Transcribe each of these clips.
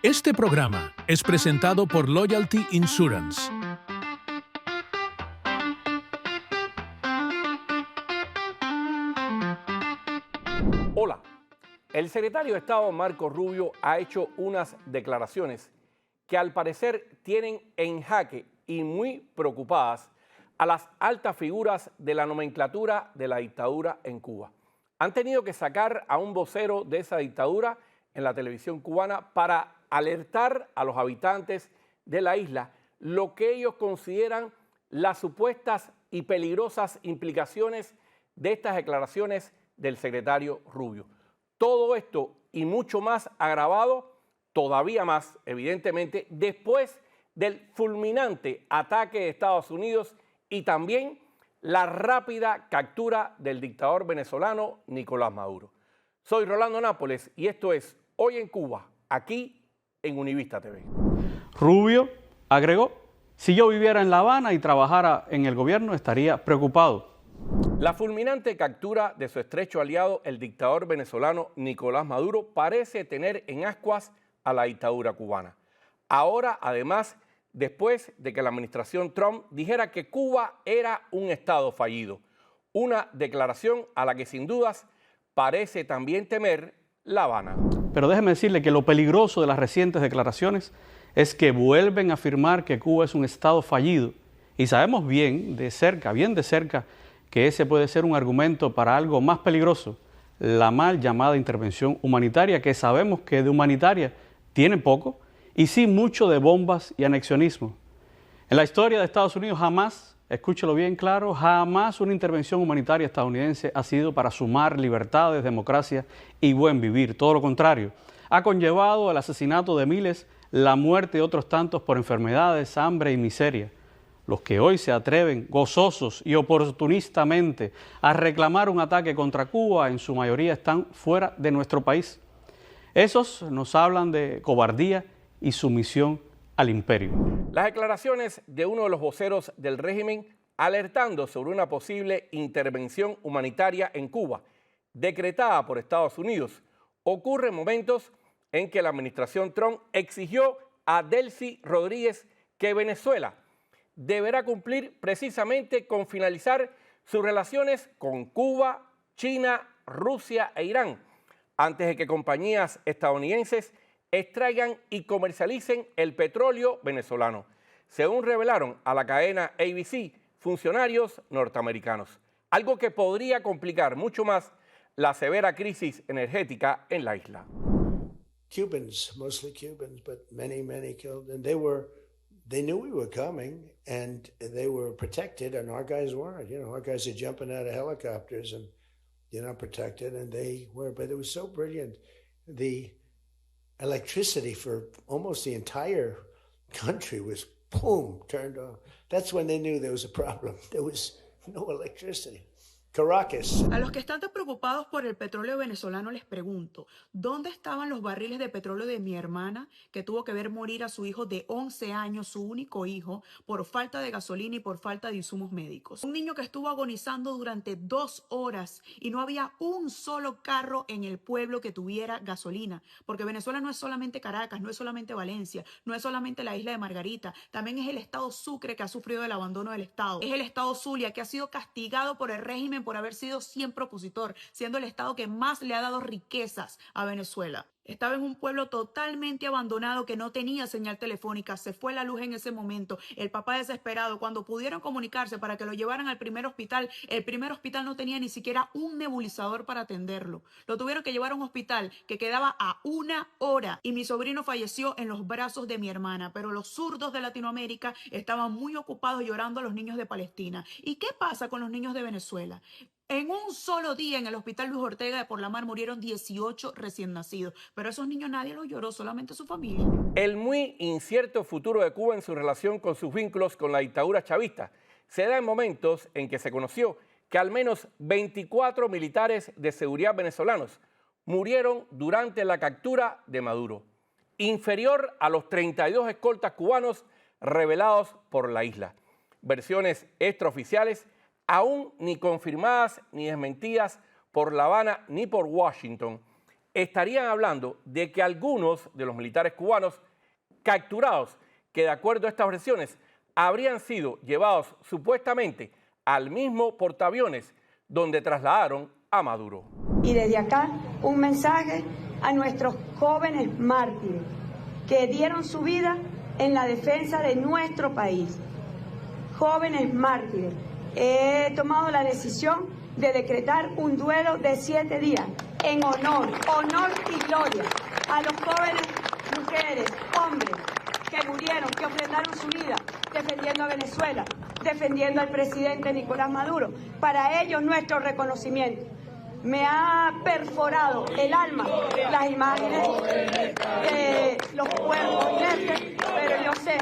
Este programa es presentado por Loyalty Insurance. Hola, el secretario de Estado Marco Rubio ha hecho unas declaraciones que al parecer tienen en jaque y muy preocupadas a las altas figuras de la nomenclatura de la dictadura en Cuba. Han tenido que sacar a un vocero de esa dictadura en la televisión cubana para alertar a los habitantes de la isla lo que ellos consideran las supuestas y peligrosas implicaciones de estas declaraciones del secretario Rubio. Todo esto y mucho más agravado, todavía más, evidentemente, después del fulminante ataque de Estados Unidos y también la rápida captura del dictador venezolano Nicolás Maduro. Soy Rolando Nápoles y esto es Hoy en Cuba, aquí en Univista TV. Rubio agregó: si yo viviera en La Habana y trabajara en el gobierno, estaría preocupado. La fulminante captura de su estrecho aliado, el dictador venezolano Nicolás Maduro, parece tener en ascuas a la dictadura cubana. Ahora, además, después de que la administración Trump dijera que Cuba era un estado fallido, una declaración a la que sin dudas parece también temer La Habana. Pero déjeme decirle que lo peligroso de las recientes declaraciones es que vuelven a afirmar que Cuba es un estado fallido. Y sabemos bien de cerca, que ese puede ser un argumento para algo más peligroso, la mal llamada intervención humanitaria, que sabemos que de humanitaria tiene poco y sí mucho de bombas y anexionismo. En la historia de Estados Unidos jamás, escúchelo bien claro, jamás una intervención humanitaria estadounidense ha sido para sumar libertades, democracia y buen vivir. Todo lo contrario, ha conllevado el asesinato de miles, la muerte de otros tantos por enfermedades, hambre y miseria. Los que hoy se atreven gozosos y oportunistamente a reclamar un ataque contra Cuba, en su mayoría están fuera de nuestro país. Esos nos hablan de cobardía y sumisión al imperio. Las declaraciones de uno de los voceros del régimen alertando sobre una posible intervención humanitaria en Cuba, decretada por Estados Unidos, ocurre en momentos en que la administración Trump exigió a Delcy Rodríguez que Venezuela deberá cumplir precisamente con finalizar sus relaciones con Cuba, China, Rusia e Irán, antes de que compañías estadounidenses extraigan y comercialicen el petróleo venezolano, según revelaron a la cadena ABC funcionarios norteamericanos, algo que podría complicar mucho más la severa crisis energética en la isla. Cubans, mostly Cubans, but many killed, and they knew we were coming, and they were protected, and our guys weren't. You know, our guys are jumping out of helicopters, and you're not protected, and they were. But it was so brilliant. The electricity for almost the entire country was, boom, turned off. That's when they knew there was a problem. There was no electricity. Caracas. A los que están tan preocupados por el petróleo venezolano les pregunto, ¿dónde estaban los barriles de petróleo de mi hermana que tuvo que ver morir a su hijo de 11 años, su único hijo, por falta de gasolina y por falta de insumos médicos? Un niño que estuvo agonizando durante 2 horas y no había un solo carro en el pueblo que tuviera gasolina, porque Venezuela no es solamente Caracas, no es solamente Valencia, no es solamente la isla de Margarita, también es el estado Sucre que ha sufrido el abandono del estado, es el estado Zulia que ha sido castigado por el régimen por haber sido siempre opositor, siendo el estado que más le ha dado riquezas a Venezuela. Estaba en un pueblo totalmente abandonado que no tenía señal telefónica, se fue la luz en ese momento, el papá desesperado, cuando pudieron comunicarse para que lo llevaran al primer hospital, el primer hospital no tenía ni siquiera un nebulizador para atenderlo. Lo tuvieron que llevar a un hospital que quedaba a 1 hora y mi sobrino falleció en los brazos de mi hermana, pero los zurdos de Latinoamérica estaban muy ocupados llorando a los niños de Palestina. ¿Y qué pasa con los niños de Venezuela? En un solo día en el Hospital Luis Ortega de Porlamar murieron 18 recién nacidos, pero esos niños nadie los lloró, solamente su familia. El muy incierto futuro de Cuba en su relación con sus vínculos con la dictadura chavista se da en momentos en que se conoció que al menos 24 militares de seguridad venezolanos murieron durante la captura de Maduro, inferior a los 32 escoltas cubanos revelados por la isla. Versiones extraoficiales aún ni confirmadas ni desmentidas por La Habana ni por Washington, estarían hablando de que algunos de los militares cubanos capturados, que de acuerdo a estas versiones habrían sido llevados supuestamente al mismo portaaviones donde trasladaron a Maduro. Y desde acá un mensaje a nuestros jóvenes mártires que dieron su vida en la defensa de nuestro país. Jóvenes mártires, he tomado la decisión de decretar un duelo de 7 días en honor y gloria a los jóvenes, mujeres, hombres que murieron, que ofrendaron su vida defendiendo a Venezuela, defendiendo al presidente Nicolás Maduro. Para ellos nuestro reconocimiento. Me ha perforado el alma las imágenes de los cuerpos inertes, pero yo sé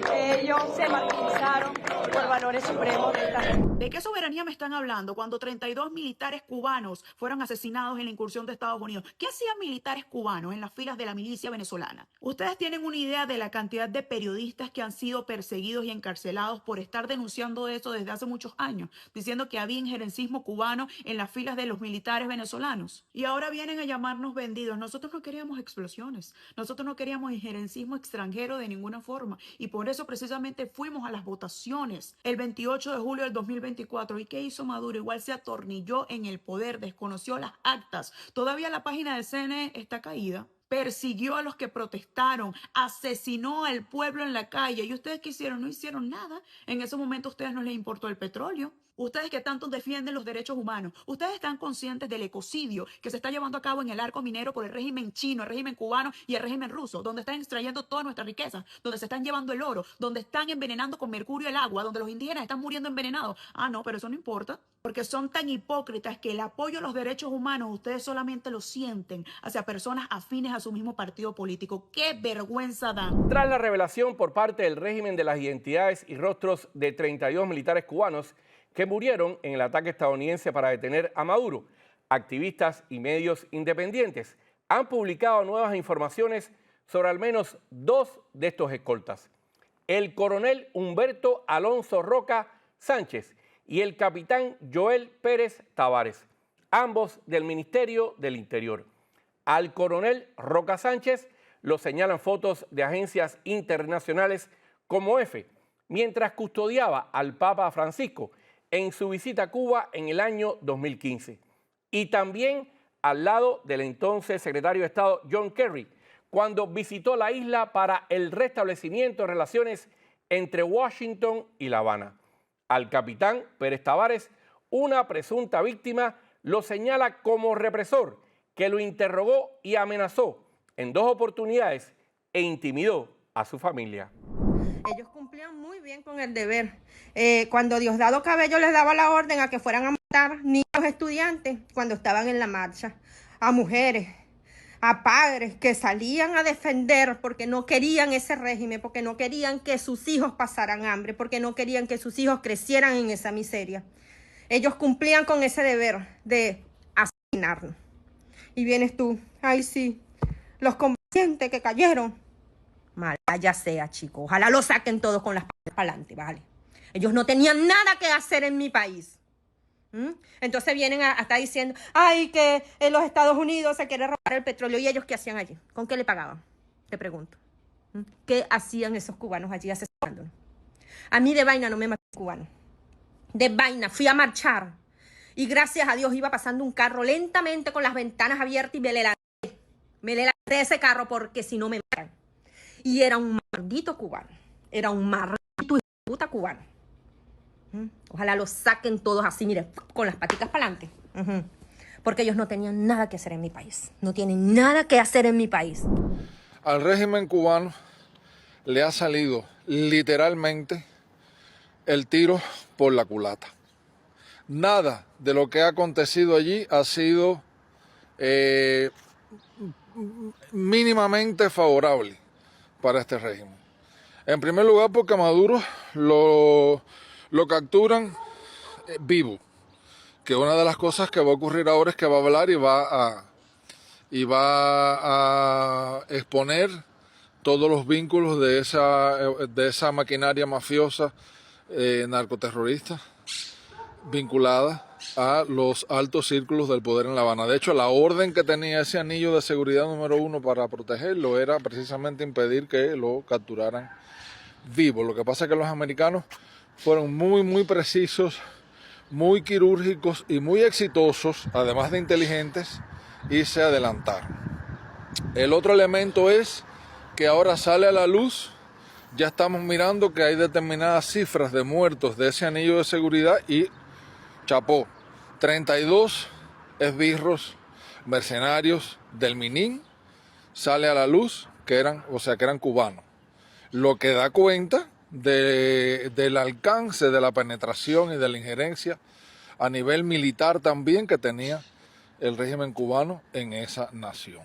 que ellos se martirizaron por valores supremos de esta gente. ¿De qué soberanía me están hablando cuando 32 militares cubanos fueron asesinados en la incursión de Estados Unidos? ¿Qué hacían militares cubanos en las filas de la milicia venezolana? ¿Ustedes tienen una idea de la cantidad de periodistas que han sido perseguidos y encarcelados por estar denunciando eso desde hace muchos años, diciendo que había injerencismo cubano en las filas de los militares venezolanos? Y ahora vienen a llamarnos vendidos. Nosotros no queríamos explosiones, nosotros no queríamos injerencismo extranjero de ninguna forma, y por eso precisamente fuimos a las votaciones el 28 de julio del 2024. ¿Y qué hizo Maduro? Igual se atornilló en el poder, desconoció las actas. Todavía la página de CNN está caída. Persiguió a los que protestaron, asesinó al pueblo en la calle. ¿Y ustedes qué hicieron? No hicieron nada. En ese momento a ustedes no les importó el petróleo. Ustedes que tanto defienden los derechos humanos, ustedes están conscientes del ecocidio que se está llevando a cabo en el arco minero por el régimen chino, el régimen cubano y el régimen ruso, donde están extrayendo toda nuestra riqueza, donde se están llevando el oro, donde están envenenando con mercurio el agua, donde los indígenas están muriendo envenenados. Ah, no, pero eso no importa, porque son tan hipócritas que el apoyo a los derechos humanos ustedes solamente lo sienten hacia personas afines a su mismo partido político. ¡Qué vergüenza dan! Tras la revelación por parte del régimen de las identidades y rostros de 32 militares cubanos que murieron en el ataque estadounidense para detener a Maduro, activistas y medios independientes han publicado nuevas informaciones sobre al menos 2 de estos escoltas: el coronel Humberto Alonso Roca Sánchez y el capitán Joel Pérez Tavares, ambos del Ministerio del Interior. Al coronel Roca Sánchez lo señalan fotos de agencias internacionales como EFE, mientras custodiaba al Papa Francisco en su visita a Cuba en el año 2015. Y también al lado del entonces secretario de Estado John Kerry, cuando visitó la isla para el restablecimiento de relaciones entre Washington y La Habana. Al capitán Pérez Tavares, una presunta víctima, lo señala como represor, que lo interrogó y amenazó en 2 oportunidades e intimidó a su familia. Ellos cumplían muy bien con el deber. Cuando Diosdado Cabello les daba la orden a que fueran a matar niños estudiantes cuando estaban en la marcha, a mujeres, a padres que salían a defender porque no querían ese régimen, porque no querían que sus hijos pasaran hambre, porque no querían que sus hijos crecieran en esa miseria. Ellos cumplían con ese deber de asesinarnos. Y vienes tú, ay sí, los combatientes que cayeron. Malaya sea, chicos. Ojalá lo saquen todos con las patas para adelante, ¿vale? Ellos no tenían nada que hacer en mi país. Entonces vienen a estar diciendo, ay, que en los Estados Unidos se quiere robar el petróleo. ¿Y ellos qué hacían allí? ¿Con qué le pagaban? Te pregunto. ¿Qué hacían esos cubanos allí asesinándonos? A mí de vaina no me mató un cubano. De vaina. Fui a marchar. Y gracias a Dios iba pasando un carro lentamente con las ventanas abiertas y me le lancé ese carro porque si no me matan. Y era un maldito cubano. Era un maldito hijo de puta cubano. Ojalá los saquen todos así, mire, con las patitas para adelante. Porque ellos no tenían nada que hacer en mi país. No tienen nada que hacer en mi país. Al régimen cubano le ha salido literalmente el tiro por la culata. Nada de lo que ha acontecido allí ha sido mínimamente favorable para este régimen. En primer lugar porque a Maduro lo capturan vivo, que una de las cosas que va a ocurrir ahora es que va a hablar y va a exponer todos los vínculos de esa maquinaria mafiosa narcoterrorista vinculada a los altos círculos del poder en La Habana. De hecho, la orden que tenía ese anillo de seguridad número 1 para protegerlo era precisamente impedir que lo capturaran vivo. Lo que pasa es que los americanos fueron muy precisos, muy quirúrgicos y muy exitosos, además de inteligentes, y se adelantaron. El otro elemento es que ahora sale a la luz, ya estamos mirando que hay determinadas cifras de muertos de ese anillo de seguridad y chapó, 32 esbirros mercenarios del Minin sale a la luz que eran cubanos, lo que da cuenta del alcance de la penetración y de la injerencia a nivel militar también que tenía el régimen cubano en esa nación.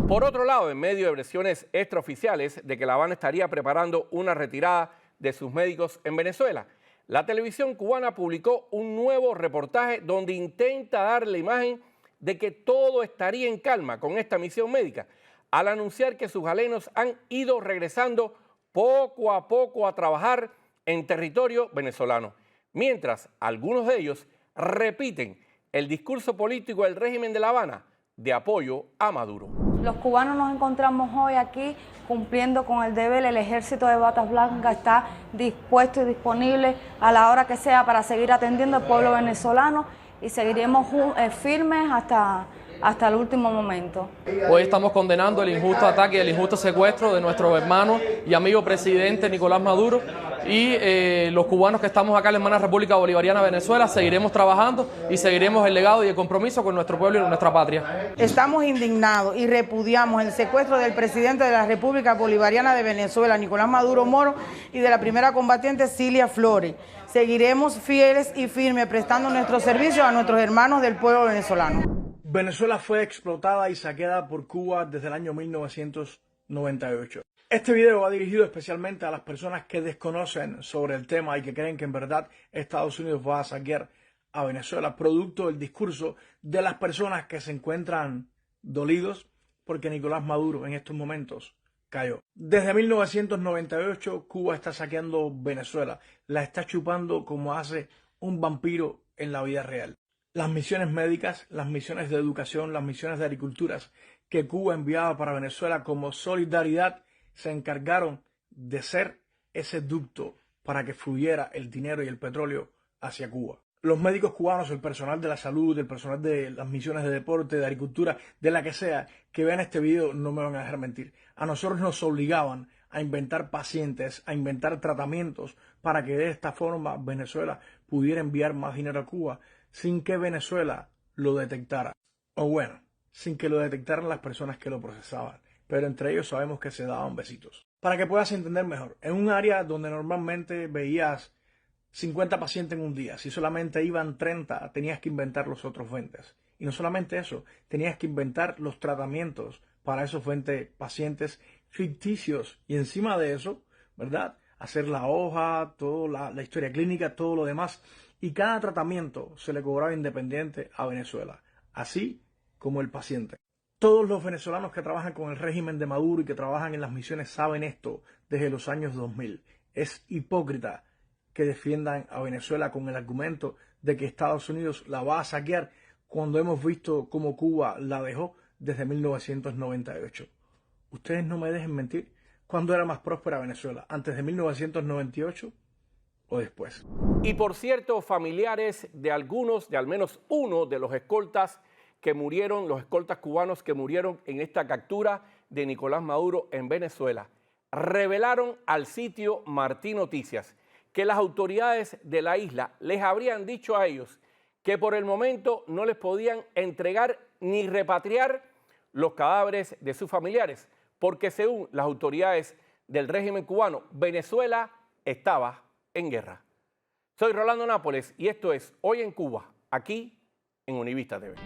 Por otro lado, en medio de versiones extraoficiales de que La Habana estaría preparando una retirada de sus médicos en Venezuela, la televisión cubana publicó un nuevo reportaje donde intenta dar la imagen de que todo estaría en calma con esta misión médica, al anunciar que sus galenos han ido regresando poco a poco a trabajar en territorio venezolano, mientras algunos de ellos repiten el discurso político del régimen de La Habana de apoyo a Maduro. Los cubanos nos encontramos hoy aquí cumpliendo con el deber. El ejército de batas blancas está dispuesto y disponible a la hora que sea para seguir atendiendo al pueblo venezolano y seguiremos firmes hasta el último momento. Hoy estamos condenando el injusto ataque y el injusto secuestro de nuestro hermano y amigo presidente Nicolás Maduro, y los cubanos que estamos acá en la hermana República Bolivariana de Venezuela seguiremos trabajando y seguiremos el legado y el compromiso con nuestro pueblo y nuestra patria. Estamos indignados y repudiamos el secuestro del presidente de la República Bolivariana de Venezuela, Nicolás Maduro Moro, y de la primera combatiente Cilia Flores. Seguiremos fieles y firmes prestando nuestro servicio a nuestros hermanos del pueblo venezolano. Venezuela fue explotada y saqueada por Cuba desde el año 1998. Este video va dirigido especialmente a las personas que desconocen sobre el tema y que creen que en verdad Estados Unidos va a saquear a Venezuela, producto del discurso de las personas que se encuentran dolidos porque Nicolás Maduro en estos momentos cayó. Desde 1998 Cuba está saqueando Venezuela, la está chupando como hace un vampiro en la vida real. Las misiones médicas, las misiones de educación, las misiones de agricultura que Cuba enviaba para Venezuela como solidaridad se encargaron de ser ese ducto para que fluyera el dinero y el petróleo hacia Cuba. Los médicos cubanos, el personal de la salud, el personal de las misiones de deporte, de agricultura, de la que sea, que vean este video no me van a dejar mentir. A nosotros nos obligaban a inventar pacientes, a inventar tratamientos para que de esta forma Venezuela pudiera enviar más dinero a Cuba sin que Venezuela lo detectara. O bueno, sin que lo detectaran las personas que lo procesaban. Pero entre ellos sabemos que se daban besitos. Para que puedas entender mejor, en un área donde normalmente veías 50 pacientes en un día, si solamente iban 30, tenías que inventar los otros 20. Y no solamente eso, tenías que inventar los tratamientos para esos 20 pacientes ficticios. Y encima de eso, ¿verdad? Hacer la hoja, toda la historia clínica, todo lo demás. Y cada tratamiento se le cobraba independiente a Venezuela, así como el paciente. Todos los venezolanos que trabajan con el régimen de Maduro y que trabajan en las misiones saben esto desde los años 2000. Es hipócrita que defiendan a Venezuela con el argumento de que Estados Unidos la va a saquear cuando hemos visto cómo Cuba la dejó desde 1998. Ustedes no me dejen mentir. ¿Cuándo era más próspera Venezuela? ¿Antes de 1998 o después? Y por cierto, familiares de algunos, de al menos uno de los escoltas que murieron, los escoltas cubanos que murieron en esta captura de Nicolás Maduro en Venezuela, revelaron al sitio Martí Noticias que las autoridades de la isla les habrían dicho a ellos que por el momento no les podían entregar ni repatriar los cadáveres de sus familiares, porque según las autoridades del régimen cubano, Venezuela estaba en guerra. Soy Rolando Nápoles y esto es Hoy en Cuba, aquí en Univista TV.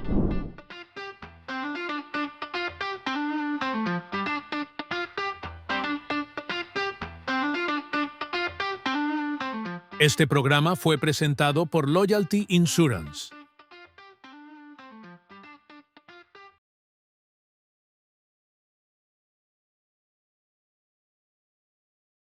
Este programa fue presentado por Loyalty Insurance.